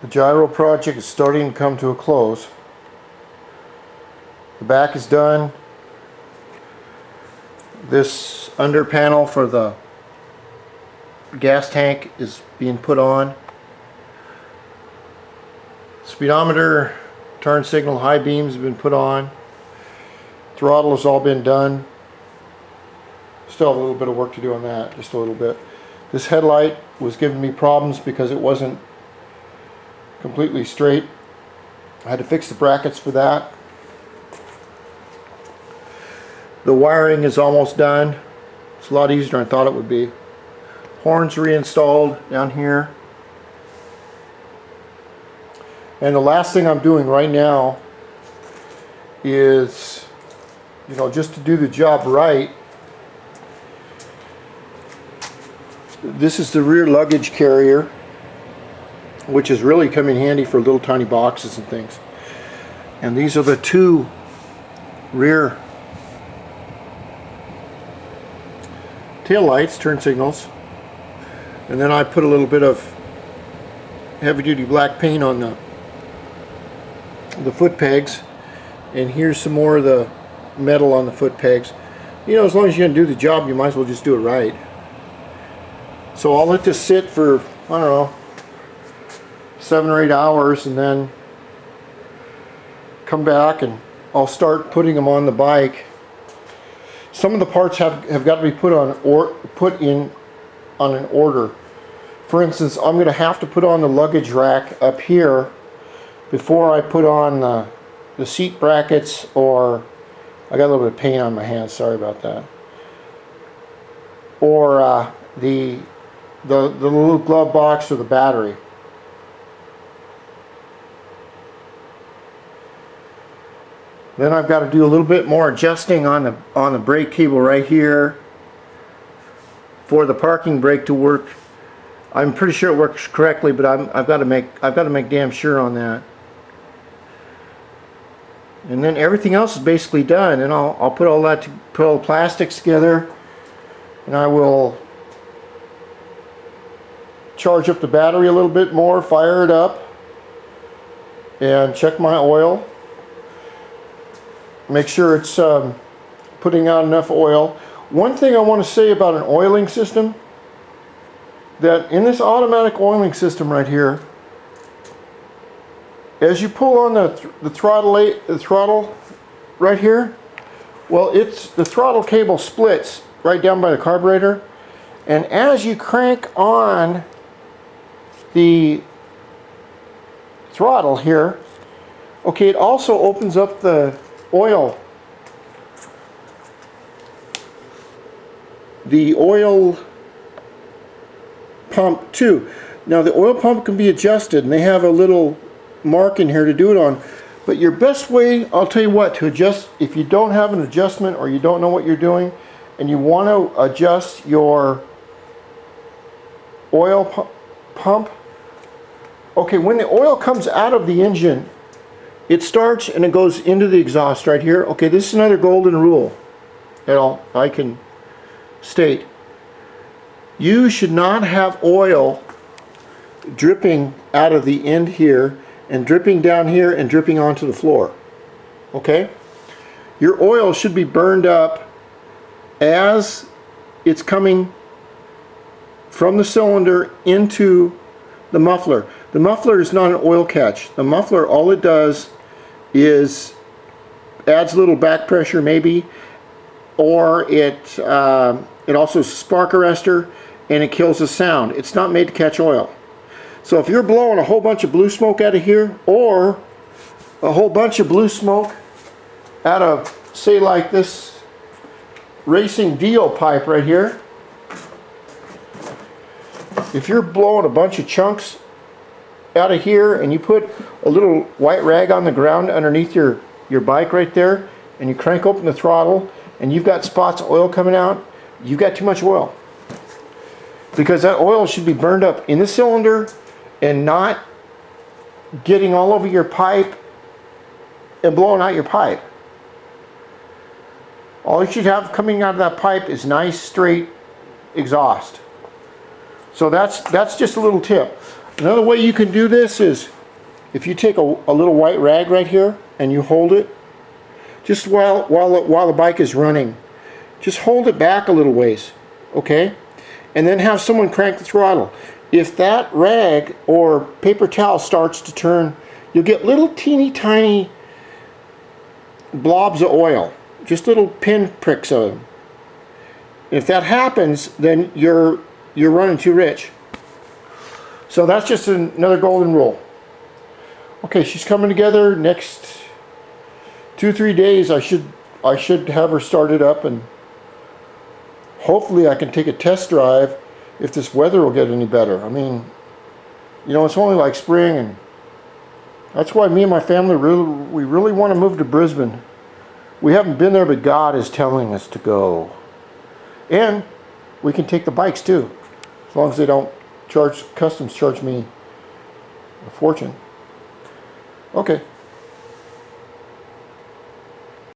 The gyro project is starting to come to a close. The back is done. This under panel for the gas tank is being put on. Speedometer, turn signal, high beams have been put on. Throttle has all been done. Still have a little bit of work to do on that, just a little bit. This headlight was giving me problems because it wasn't completely straight. I had to fix the brackets for that. The wiring is almost done. It's a lot easier than I thought it would be. Horns reinstalled down here. And the last thing I'm doing right now is, just to do the job right, this is the rear luggage carrier, which is really come in handy for little tiny boxes and things. And these are the two rear tail lights, turn signals. And then I put a little bit of heavy duty black paint on the foot pegs. And here's some more of the metal on the foot pegs. As long as you're going to do the job, you might as well just do it right. So I'll let this sit for, I don't know, 7 or 8 hours, and then come back and I'll start putting them on the bike. Some of the parts have got to be put in on an order. For instance, I'm going to have to put on the luggage rack up here before I put on the seat brackets, or I got a little bit of paint on my hands, sorry about that. Or the little glove box or the battery. Then I've got to do a little bit more adjusting on the brake cable right here for the parking brake to work. I'm pretty sure it works correctly, but I've got to make damn sure on that. And then everything else is basically done, and I'll put all the plastics together, and I will charge up the battery a little bit more, fire it up, and check my oil. Make sure it's putting out enough oil. One thing I want to say about an oiling system, that in this automatic oiling system right here, as you pull on the throttle right here, well, the throttle cable splits right down by the carburetor, and as you crank on the throttle here, okay, it also opens up the oil pump too. Now the oil pump can be adjusted, and they have a little mark in here to do it on. But your best way, I'll tell you what, to adjust, if you don't have an adjustment or you don't know what you're doing and you want to adjust your oil pump, okay, when the oil comes out of the engine, it starts and it goes into the exhaust right here. Okay, this is another golden rule that I can state. You should not have oil dripping out of the end here and dripping down here and dripping onto the floor. Okay? Your oil should be burned up as it's coming from the cylinder into the muffler. The muffler is not an oil catch. The muffler, all it does is adds a little back pressure maybe, or it also is a spark arrestor, and it kills the sound. It's not made to catch oil. So if you're blowing a whole bunch of blue smoke out of here, or a whole bunch of blue smoke out of, say, like this racing Dio pipe right here, if you're blowing a bunch of chunks out of here and you put a little white rag on the ground underneath your bike right there, and you crank open the throttle and you've got spots of oil coming out, you've got too much oil. Because that oil should be burned up in the cylinder and not getting all over your pipe and blowing out your pipe. All you should have coming out of that pipe is nice straight exhaust. So that's just a little tip. Another way you can do this is if you take a little white rag right here and you hold it just while the bike is running. Just hold it back a little ways, okay? And then have someone crank the throttle. If that rag or paper towel starts to turn, you'll get little teeny tiny blobs of oil, just little pin pricks of them. If that happens, then you're running too rich. So that's just another golden rule. Okay, she's coming together. Next 2-3 days I should have her started up, and hopefully I can take a test drive if this weather will get any better. I mean, you know, it's only like spring, and that's why me and my family really want to move to Brisbane. We haven't been there, but God is telling us to go. And we can take the bikes too, as long as they don't customs charge me a fortune. Okay.